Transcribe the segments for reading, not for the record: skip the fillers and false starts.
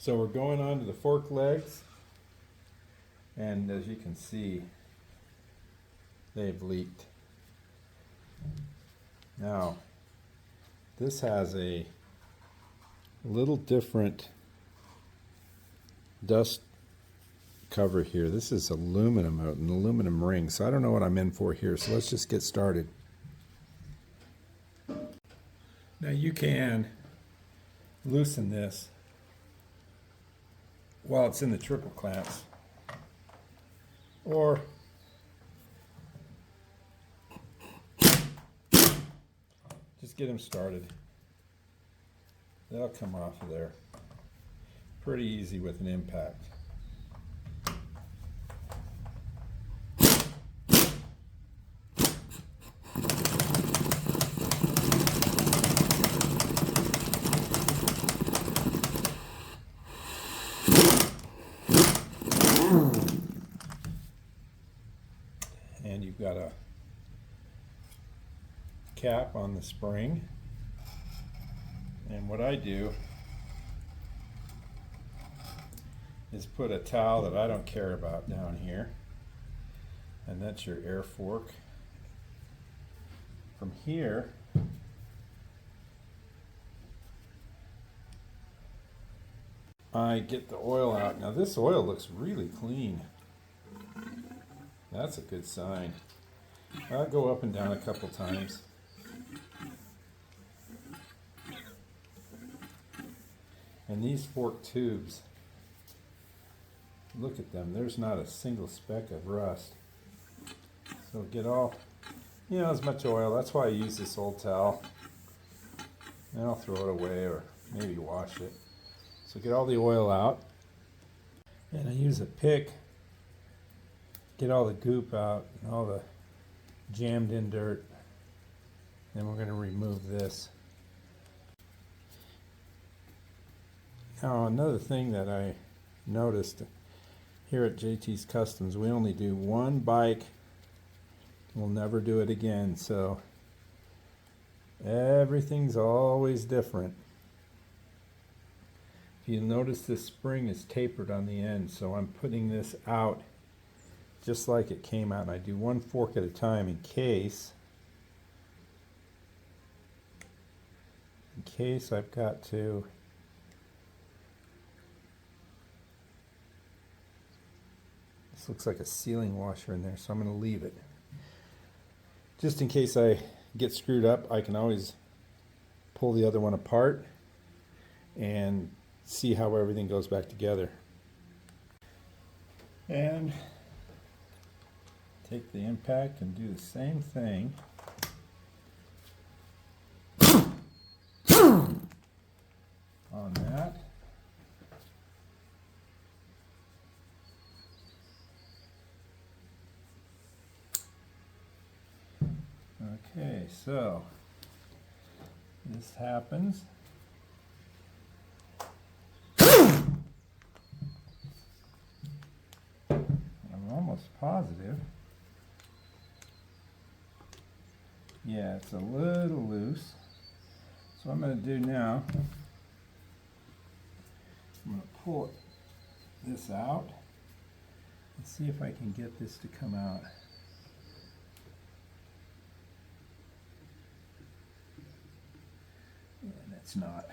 So we're going on to the fork legs, and as you can see, they've leaked. Now, this has a little different dust cover here. This is aluminum, an aluminum ring, so I don't know what I'm in for here, so let's just get started. Now you can loosen this while it's in the triple clamps, or just get them started. They'll come off of there pretty easy with an impact. And you've got a cap on the spring, and what I do is put a towel that I don't care about down here, and that's your air fork. From here, I get the oil out. Now this oil looks really clean. That's a good sign. I'll go up and down a couple times. And these fork tubes, look at them. There's not a single speck of rust. So get all, as much oil. That's why I use this old towel. And I'll throw it away or maybe wash it. So get all the oil out. And I use a pick, get all the goop out and all the jammed in dirt. Then we're going to remove this. Now another thing that I noticed here at JT's Customs, we only do one bike. We'll never do it again, so everything's always different. If you notice, this spring is tapered on the end, so I'm putting this out just like it came out, and I do one fork at a time in case I've got to this looks like a sealing washer in there, so I'm going to leave it just in case I get screwed up. I can always pull the other one apart and see how everything goes back together. And take the impact and do the same thing. On that. Okay, so this happens. I'm almost positive. Yeah, it's a little loose. So what I'm going to do now, I'm going to pull this out and see if I can get this to come out. And it's not.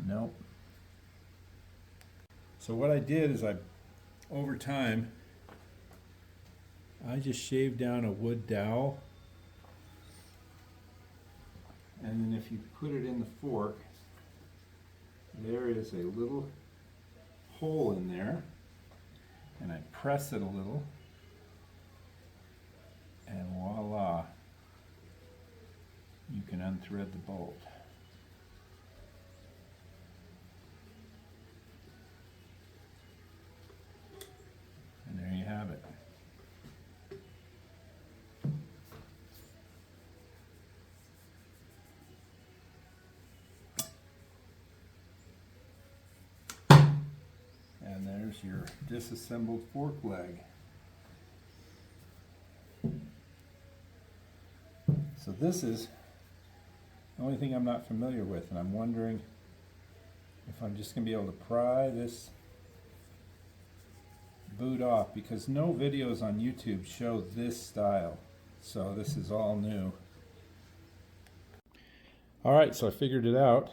Nope. So what I did is over time, I just shaved down a wood dowel, and then if you put it in the fork, there is a little hole in there, and I press it a little, and voila, you can unthread the bolt. And there you have it. And there's your disassembled fork leg. So this is the only thing I'm not familiar with, and I'm wondering if I'm just going to be able to pry this boot off, because no videos on YouTube show this style. So this is all new. Alright, so I figured it out.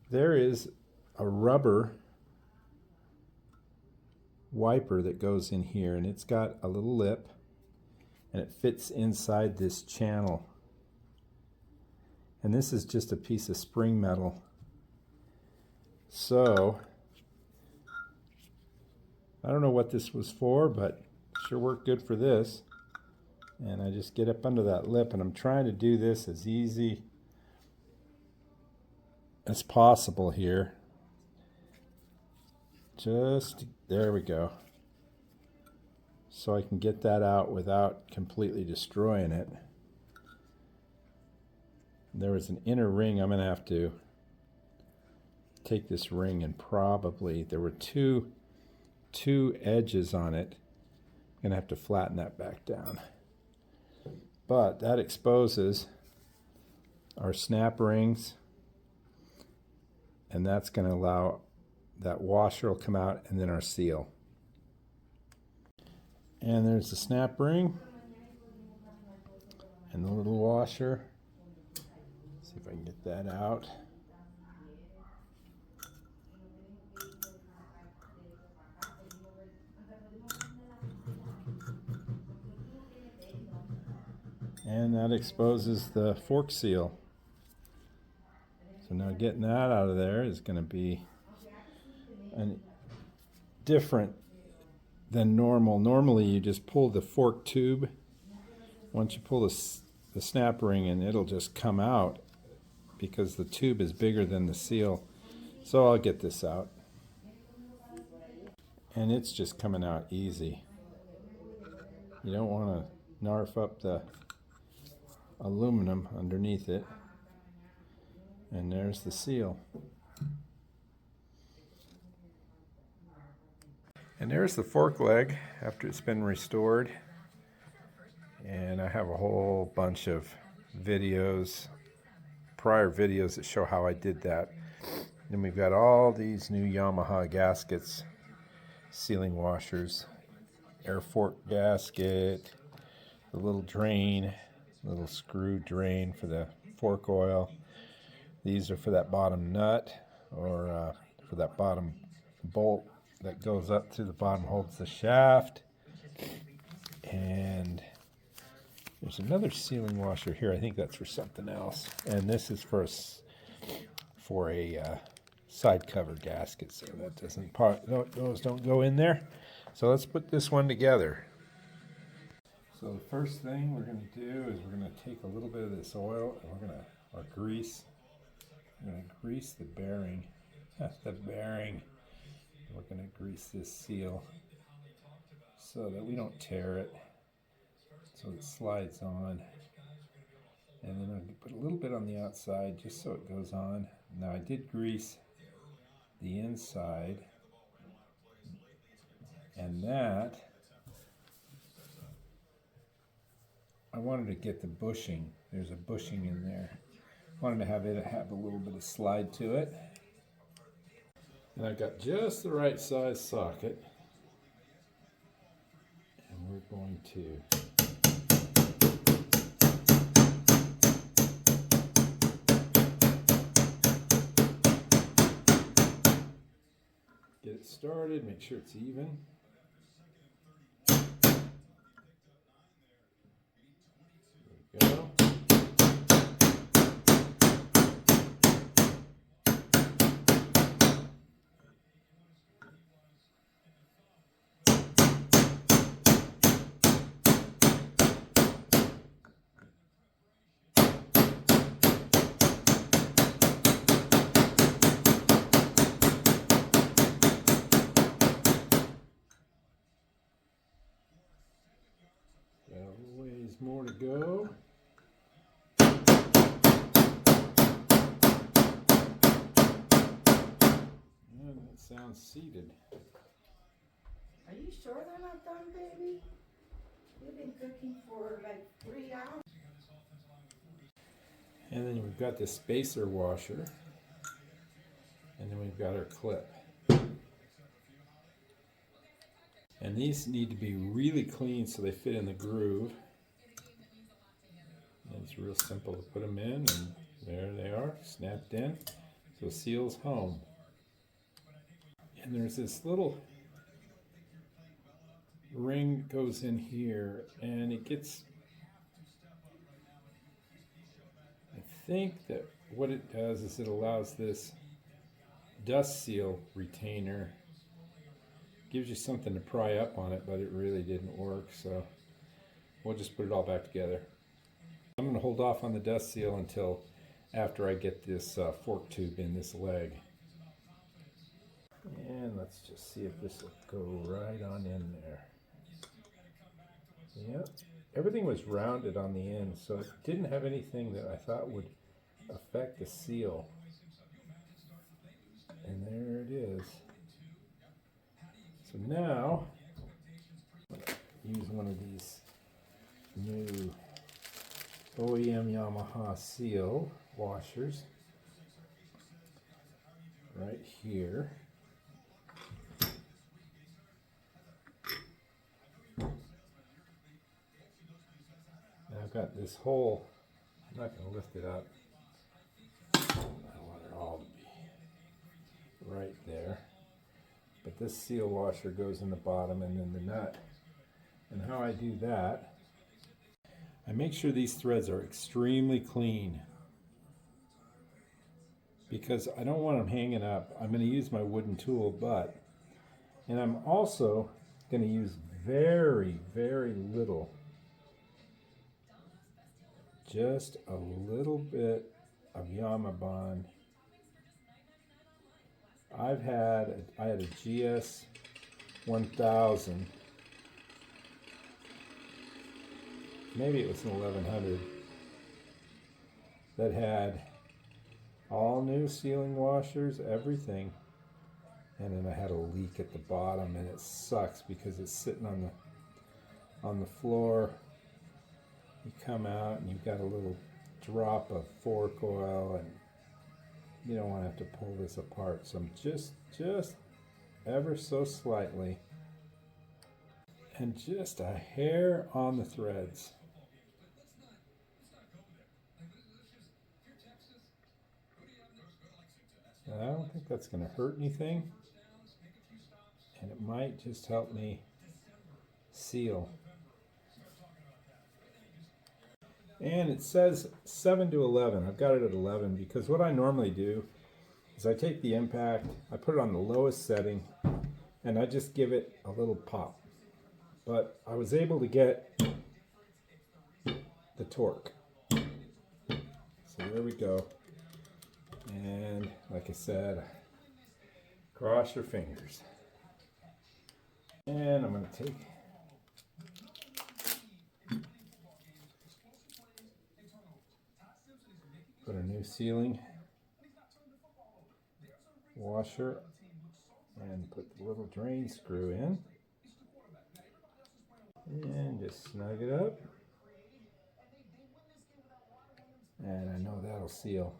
There is a rubber wiper that goes in here, and it's got a little lip, and it fits inside this channel. And this is just a piece of spring metal. So I don't know what this was for, but it sure worked good for this. And I just get up under that lip, and I'm trying to do this as easy as possible here. Just, there we go. So I can get that out without completely destroying it. There was an inner ring. I'm going to have to take this ring and probably, there were two edges on it. I'm going to have to flatten that back down. But that exposes our snap rings, and that's going to allow that washer will come out, and then our seal. And there's the snap ring and the little washer. See if I can get that out. And that exposes the fork seal. So now getting that out of there is going to be different than normal. Normally you just pull the fork tube. Once you pull the snap ring, and it'll just come out because the tube is bigger than the seal. So I'll get this out. And it's just coming out easy. You don't want to narf up the aluminum underneath it. And there's the seal. And there's the fork leg after it's been restored. And I have a whole bunch of videos, prior videos that show how I did that. Then we've got all these new Yamaha gaskets, sealing washers, air fork gasket, the little drain, little screw drain for the fork oil. These are for that bottom nut, or for that bottom bolt that goes up through the bottom, holds the shaft. And there's another sealing washer here. I think that's for something else. And this is for a side cover gasket, so that doesn't those don't go in there. So let's put this one together. So the first thing we're going to do is we're going to take a little bit of this oil, and we're going to, or grease. We're going to grease the bearing. The bearing. We're going to grease this seal so that we don't tear it, so it slides on. And then I'm going to put a little bit on the outside just so it goes on. Now I did grease the inside, and that I wanted to get the bushing. There's a bushing in there. I wanted to have it have a little bit of slide to it. And I've got just the right size socket. And we're going to get it started, make sure it's even. There we go. Got a ways more to go. And that down seated. Are you sure they're not done, baby? You've been cooking for like 3 hours. And then we've got the spacer washer. And then we've got our clip. And these need to be really clean so they fit in the groove. And it's real simple to put them in, and there they are, snapped in. So seal's home. And there's this little ring goes in here, and it gets, I think that what it does is it allows this dust seal retainer, gives you something to pry up on it, but it really didn't work, so we'll just put it all back together. I'm going to hold off on the dust seal until after I get this fork tube in this leg. And let's just see if this will go right on in there. Yep, everything was rounded on the end, so it didn't have anything that I thought would affect the seal. And there it is. So now, I'm going to use one of these new OEM Yamaha seal washers right here. Now I've got this hole, I'm not going to lift it up. I want it all to be right there. But this seal washer goes in the bottom and then the nut. And how I do that, I make sure these threads are extremely clean, because I don't want them hanging up. I'm going to use my wooden tool, and I'm also going to use very, very little, just a little bit of Yamaha. I had a GS1000, maybe it was an 1100, that had all new sealing washers, everything, and then I had a leak at the bottom, and it sucks because it's sitting on the floor. You come out and you've got a little drop of fork oil, and you don't want to have to pull this apart. So I'm just ever so slightly, and just a hair on the threads. I don't think that's going to hurt anything, and it might just help me seal. And it says 7 to 11. I've got it at 11 because what I normally do is I take the impact, I put it on the lowest setting, and I just give it a little pop. But I was able to get the torque. So there we go. And like I said, cross your fingers. And I'm going to take put a new sealing washer and put the little drain screw in and just snug it up, and I know that'll seal.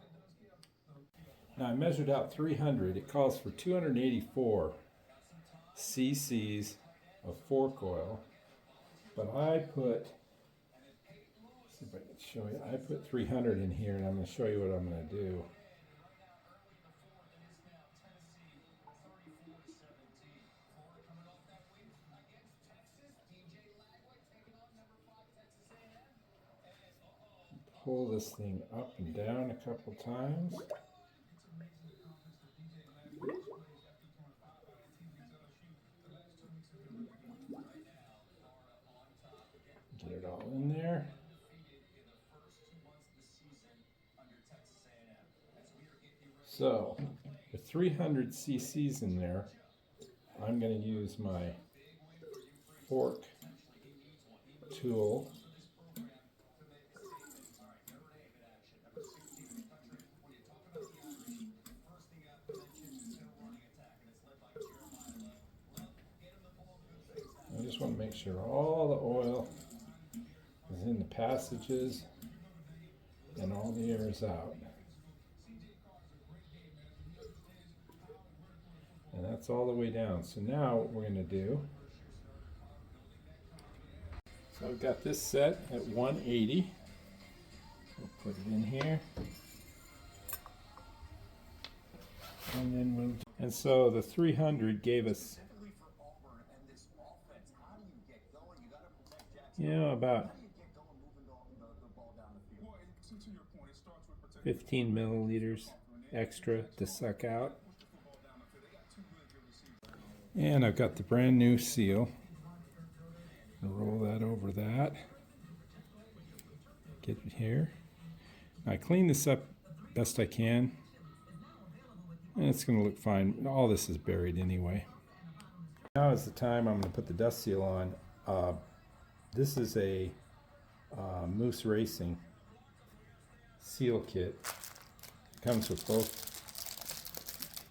Now I measured out 300. It calls for 284 cc's of fork oil, but I put, let's see if I can show you, I put 300 in here, and I'm going to show you what I'm going to do. Pull this thing up and down a couple times. Get it all in there. So, with 300 cc's in there, I'm going to use my fork tool want to make sure all the oil is in the passages and all the air is out. And that's all the way down. So now what we're going to do, so I've got this set at 180. We'll put it in here. And then we'll, and so the 300 gave us, about 15 milliliters extra to suck out. And I've got the brand new seal. I'll roll that over that. Get it here. I clean this up best I can. And it's going to look fine. All this is buried anyway. Now is the time I'm going to put the dust seal on. This is a Moose Racing seal kit. Comes with both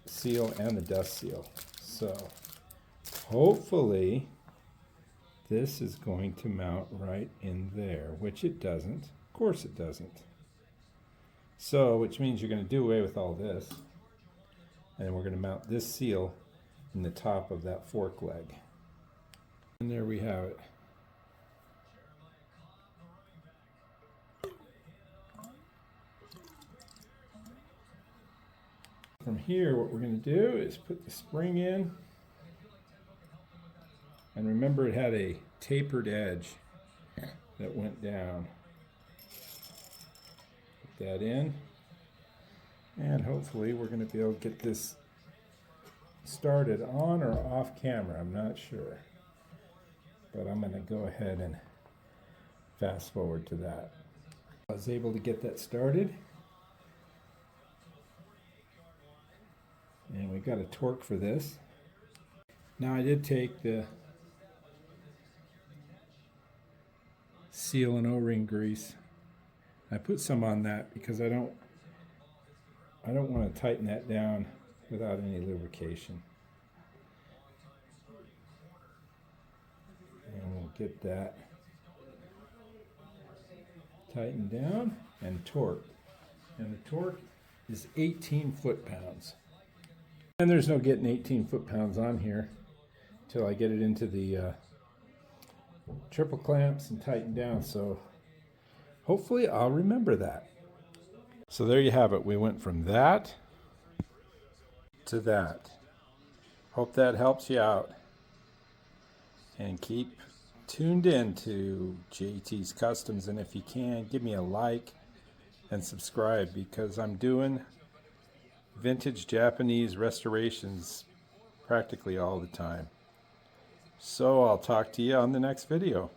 seal and the dust seal. So hopefully this is going to mount right in there, which it doesn't. Of course it doesn't. So, which means you're going to do away with all this. And we're going to mount this seal in the top of that fork leg. And there we have it. From here, what we're going to do is put the spring in. And remember, it had a tapered edge that went down. Put that in. And hopefully we're going to be able to get this started on or off camera. I'm not sure. But I'm going to go ahead and fast forward to that. I was able to get that started. And we got a torque for this. Now I did take the seal and O-ring grease. I put some on that because I don't want to tighten that down without any lubrication. And we'll get that tightened down and torqued. And the torque is 18 foot-pounds. And there's no getting 18 foot-pounds on here until I get it into the triple clamps and tighten down. So hopefully I'll remember that. So there you have it. We went from that to that. Hope that helps you out. And keep tuned in to JT's Customs. And if you can, give me a like and subscribe, because I'm doing vintage Japanese restorations practically all the time. So I'll talk to you on the next video.